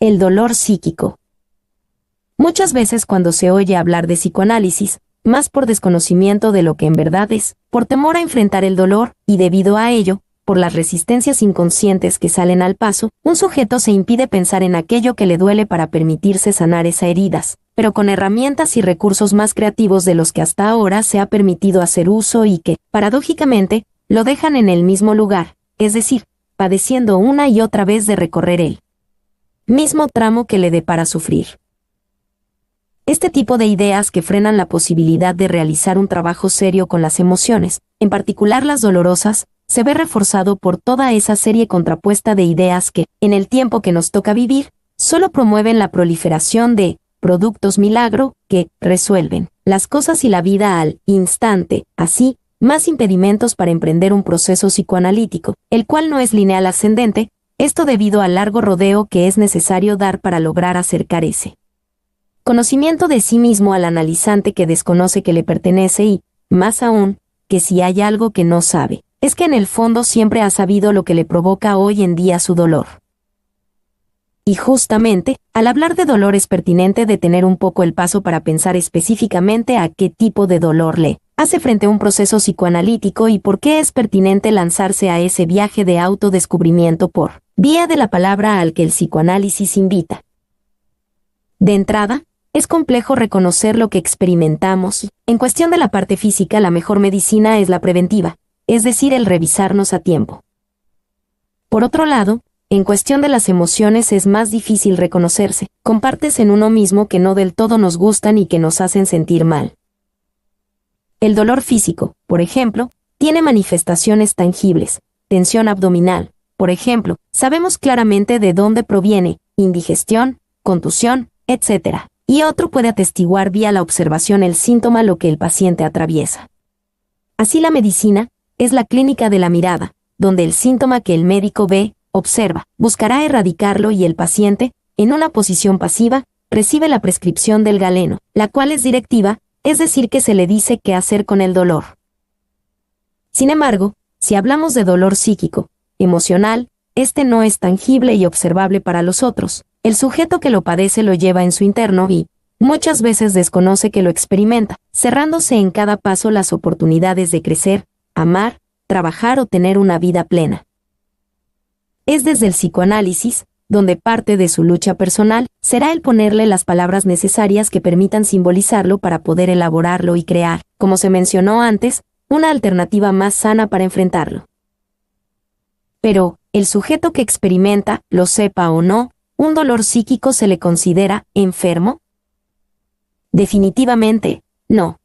El dolor psíquico. Muchas veces cuando se oye hablar de psicoanálisis, más por desconocimiento de lo que en verdad es, por temor a enfrentar el dolor, y debido a ello, por las resistencias inconscientes que salen al paso, un sujeto se impide pensar en aquello que le duele para permitirse sanar esas heridas, pero con herramientas y recursos más creativos de los que hasta ahora se ha permitido hacer uso y que, paradójicamente, lo dejan en el mismo lugar, es decir, padeciendo una y otra vez de recorrer el mismo tramo que le depara sufrir. Este tipo de ideas que frenan la posibilidad de realizar un trabajo serio con las emociones, en particular las dolorosas, se ve reforzado por toda esa serie contrapuesta de ideas que, en el tiempo que nos toca vivir, solo promueven la proliferación de productos milagro que resuelven las cosas y la vida al instante, así, más impedimentos para emprender un proceso psicoanalítico, el cual no es lineal ascendente, esto debido al largo rodeo que es necesario dar para lograr acercar ese conocimiento de sí mismo al analizante que desconoce que le pertenece y, más aún, que si hay algo que no sabe, es que en el fondo siempre ha sabido lo que le provoca hoy en día su dolor. Y justamente, al hablar de dolor es pertinente detener un poco el paso para pensar específicamente a qué tipo de dolor le hace frente a un proceso psicoanalítico y por qué es pertinente lanzarse a ese viaje de autodescubrimiento por vía de la palabra al que el psicoanálisis invita. De entrada, es complejo reconocer lo que experimentamos. En cuestión de la parte física, la mejor medicina es la preventiva, es decir, el revisarnos a tiempo. Por otro lado, en cuestión de las emociones es más difícil reconocerse, con partes en uno mismo que no del todo nos gustan y que nos hacen sentir mal. El dolor físico, por ejemplo, tiene manifestaciones tangibles, tensión abdominal, por ejemplo, sabemos claramente de dónde proviene, indigestión, contusión, etc. Y otro puede atestiguar vía la observación el síntoma lo que el paciente atraviesa. Así la medicina es la clínica de la mirada, donde el síntoma que el médico ve, observa, buscará erradicarlo y el paciente, en una posición pasiva, recibe la prescripción del galeno, la cual es directiva, es decir que se le dice qué hacer con el dolor. Sin embargo, si hablamos de dolor psíquico, emocional, este no es tangible y observable para los otros. El sujeto que lo padece lo lleva en su interno y, muchas veces desconoce que lo experimenta, cerrándose en cada paso las oportunidades de crecer, amar, trabajar o tener una vida plena. Es desde el psicoanálisis, donde parte de su lucha personal será el ponerle las palabras necesarias que permitan simbolizarlo para poder elaborarlo y crear, como se mencionó antes, una alternativa más sana para enfrentarlo. Pero, el sujeto que experimenta, lo sepa o no, un dolor psíquico se le considera enfermo. Definitivamente, no.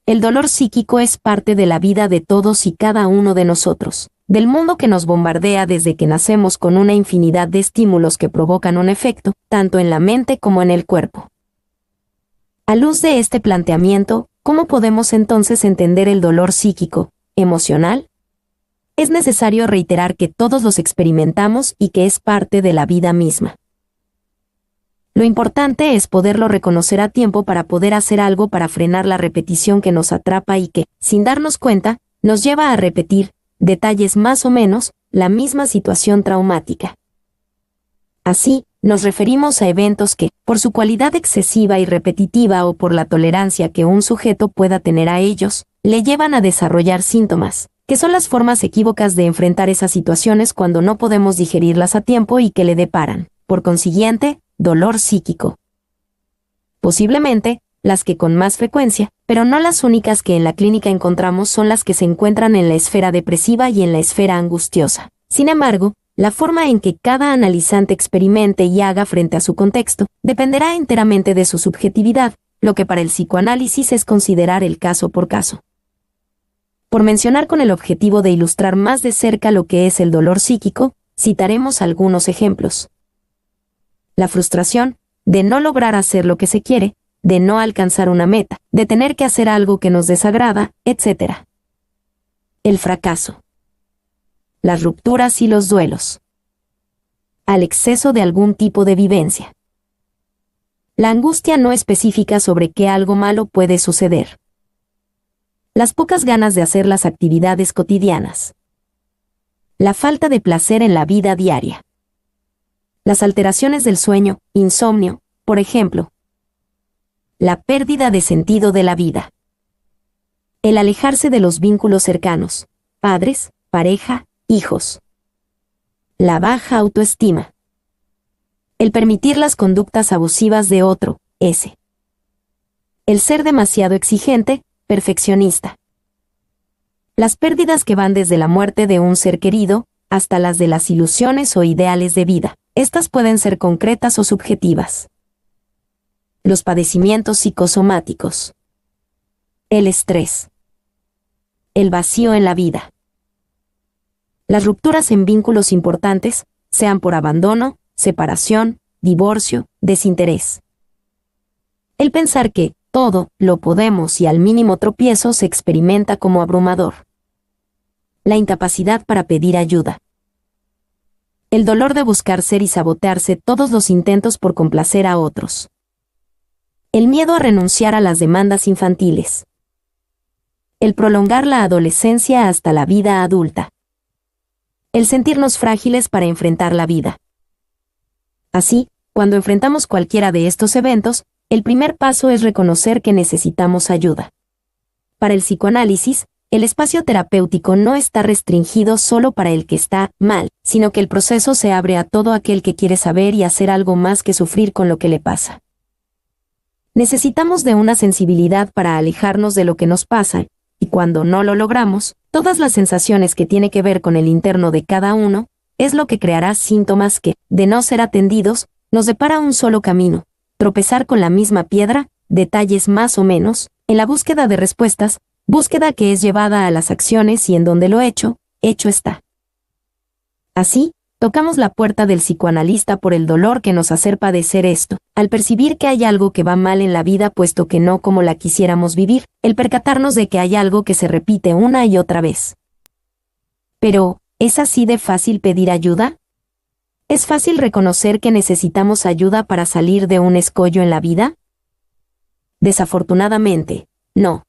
El dolor psíquico es parte de la vida de todos y cada uno de nosotros, del mundo que nos bombardea desde que nacemos con una infinidad de estímulos que provocan un efecto, tanto en la mente como en el cuerpo. A luz de este planteamiento, ¿cómo podemos entonces entender el dolor psíquico, emocional? Es necesario reiterar que todos los experimentamos y que es parte de la vida misma. Lo importante es poderlo reconocer a tiempo para poder hacer algo para frenar la repetición que nos atrapa y que, sin darnos cuenta, nos lleva a repetir, detalles más o menos, la misma situación traumática. Así, nos referimos a eventos que, por su cualidad excesiva y repetitiva o por la tolerancia que un sujeto pueda tener a ellos, le llevan a desarrollar síntomas, que son las formas equívocas de enfrentar esas situaciones cuando no podemos digerirlas a tiempo y que le deparan, por consiguiente, dolor psíquico. Posiblemente, las que con más frecuencia, pero no las únicas que en la clínica encontramos son las que se encuentran en la esfera depresiva y en la esfera angustiosa. Sin embargo, la forma en que cada analizante experimente y haga frente a su contexto dependerá enteramente de su subjetividad, lo que para el psicoanálisis es considerar el caso por caso. Por mencionar con el objetivo de ilustrar más de cerca lo que es el dolor psíquico, citaremos algunos ejemplos. La frustración, de no lograr hacer lo que se quiere, de no alcanzar una meta, de tener que hacer algo que nos desagrada, etc. El fracaso. Las rupturas y los duelos. Al exceso de algún tipo de vivencia. La angustia no específica sobre qué algo malo puede suceder. Las pocas ganas de hacer las actividades cotidianas. La falta de placer en la vida diaria. las alteraciones del sueño, insomnio, por ejemplo. La pérdida de sentido de la vida. El alejarse de los vínculos cercanos, padres, pareja, hijos. La baja autoestima. El permitir las conductas abusivas de otro, S. El ser demasiado exigente, perfeccionista. Las pérdidas que van desde la muerte de un ser querido, hasta las de las ilusiones o ideales de vida. Estas pueden ser concretas o subjetivas. Los padecimientos psicosomáticos. El estrés. El vacío en la vida. Las rupturas en vínculos importantes, sean por abandono, separación, divorcio, desinterés. El pensar que todo lo podemos y al mínimo tropiezo se experimenta como abrumador. La incapacidad para pedir ayuda. El dolor de buscar ser y sabotearse todos los intentos por complacer a otros. El miedo a renunciar a las demandas infantiles. El prolongar la adolescencia hasta la vida adulta. El sentirnos frágiles para enfrentar la vida. Así, cuando enfrentamos cualquiera de estos eventos, el primer paso es reconocer que necesitamos ayuda. Para el psicoanálisis, el espacio terapéutico no está restringido solo para el que está mal, sino que el proceso se abre a todo aquel que quiere saber y hacer algo más que sufrir con lo que le pasa. Necesitamos de una sensibilidad para alejarnos de lo que nos pasa, y cuando no lo logramos, todas las sensaciones que tiene que ver con el interno de cada uno, es lo que creará síntomas que, de no ser atendidos, nos depara un solo camino: tropezar con la misma piedra, detalles más o menos, en la búsqueda de respuestas, búsqueda que es llevada a las acciones y en donde lo hecho está. Así, tocamos la puerta del psicoanalista por el dolor que nos hace padecer esto, al percibir que hay algo que va mal en la vida puesto que no como la quisiéramos vivir, el percatarnos de que hay algo que se repite una y otra vez. Pero, ¿es así de fácil pedir ayuda? ¿Es fácil reconocer que necesitamos ayuda para salir de un escollo en la vida? Desafortunadamente, no.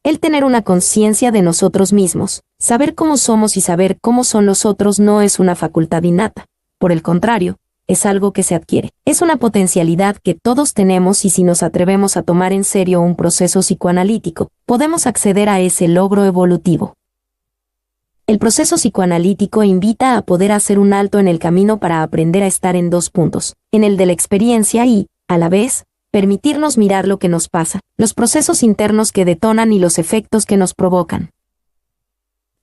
El tener una conciencia de nosotros mismos, saber cómo somos y saber cómo son los otros no es una facultad innata. Por el contrario, es algo que se adquiere. Es una potencialidad que todos tenemos y si nos atrevemos a tomar en serio un proceso psicoanalítico, podemos acceder a ese logro evolutivo. El proceso psicoanalítico invita a poder hacer un alto en el camino para aprender a estar en dos puntos, en el de la experiencia y, a la vez, permitirnos mirar lo que nos pasa, los procesos internos que detonan y los efectos que nos provocan.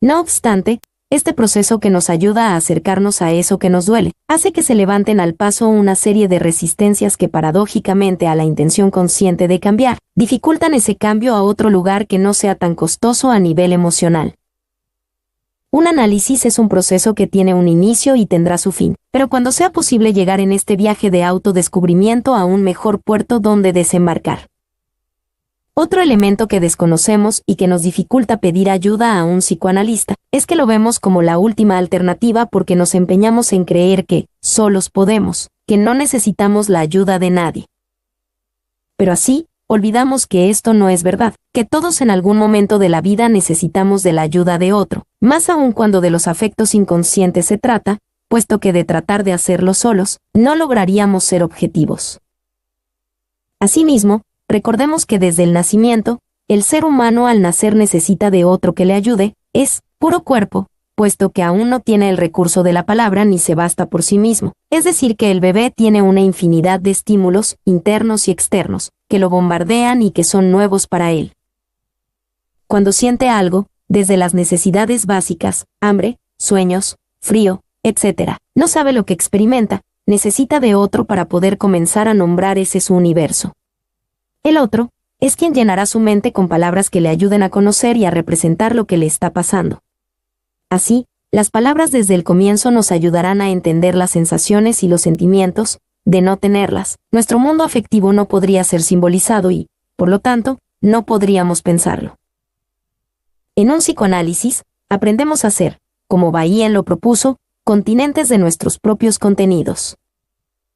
No obstante, este proceso que nos ayuda a acercarnos a eso que nos duele, hace que se levanten al paso una serie de resistencias que paradójicamente a la intención consciente de cambiar, dificultan ese cambio a otro lugar que no sea tan costoso a nivel emocional. Un análisis es un proceso que tiene un inicio y tendrá su fin, pero cuando sea posible llegar en este viaje de autodescubrimiento a un mejor puerto donde desembarcar. Otro elemento que desconocemos y que nos dificulta pedir ayuda a un psicoanalista es que lo vemos como la última alternativa porque nos empeñamos en creer que solos podemos, que no necesitamos la ayuda de nadie. Pero así, olvidamos que esto no es verdad, que todos en algún momento de la vida necesitamos de la ayuda de otro, más aún cuando de los afectos inconscientes se trata, puesto que de tratar de hacerlo solos, no lograríamos ser objetivos. Asimismo, recordemos que desde el nacimiento, el ser humano al nacer necesita de otro que le ayude, es puro cuerpo, puesto que aún no tiene el recurso de la palabra ni se basta por sí mismo, es decir que el bebé tiene una infinidad de estímulos, internos y externos, que lo bombardean y que son nuevos para él. Cuando siente algo, desde las necesidades básicas, hambre, sueños, frío, etc., no sabe lo que experimenta, necesita de otro para poder comenzar a nombrar ese su universo. El otro es quien llenará su mente con palabras que le ayuden a conocer y a representar lo que le está pasando. Así, las palabras desde el comienzo nos ayudarán a entender las sensaciones y los sentimientos. De no tenerlas, nuestro mundo afectivo no podría ser simbolizado y, por lo tanto, no podríamos pensarlo. En un psicoanálisis, aprendemos a ser, como Bahía lo propuso, continentes de nuestros propios contenidos.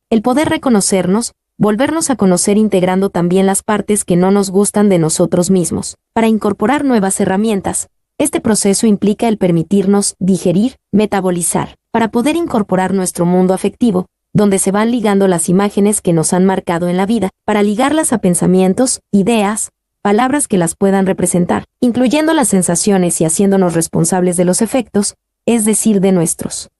El poder reconocernos, volvernos a conocer integrando también las partes que no nos gustan de nosotros mismos, para incorporar nuevas herramientas. Este proceso implica el permitirnos digerir, metabolizar, para poder incorporar nuestro mundo afectivo, donde se van ligando las imágenes que nos han marcado en la vida, para ligarlas a pensamientos, ideas, palabras que las puedan representar, incluyendo las sensaciones y haciéndonos responsables de los efectos, es decir, de nuestros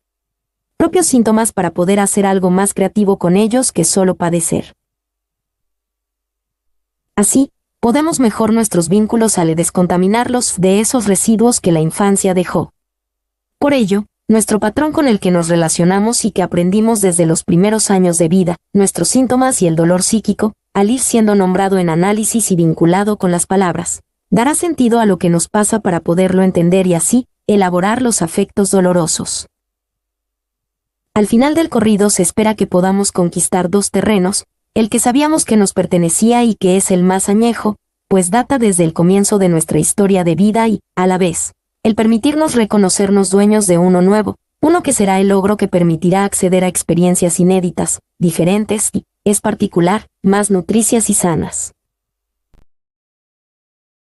propios síntomas para poder hacer algo más creativo con ellos que solo padecer. Así, podemos mejorar nuestros vínculos al descontaminarlos de esos residuos que la infancia dejó. Por ello, nuestro patrón con el que nos relacionamos y que aprendimos desde los primeros años de vida, nuestros síntomas y el dolor psíquico, al ir siendo nombrado en análisis y vinculado con las palabras, dará sentido a lo que nos pasa para poderlo entender y así, elaborar los afectos dolorosos. Al final del corrido se espera que podamos conquistar dos terrenos, el que sabíamos que nos pertenecía y que es el más añejo, pues data desde el comienzo de nuestra historia de vida y, a la vez, el permitirnos reconocernos dueños de uno nuevo, uno que será el logro que permitirá acceder a experiencias inéditas, diferentes y, es particular, más nutricias y sanas.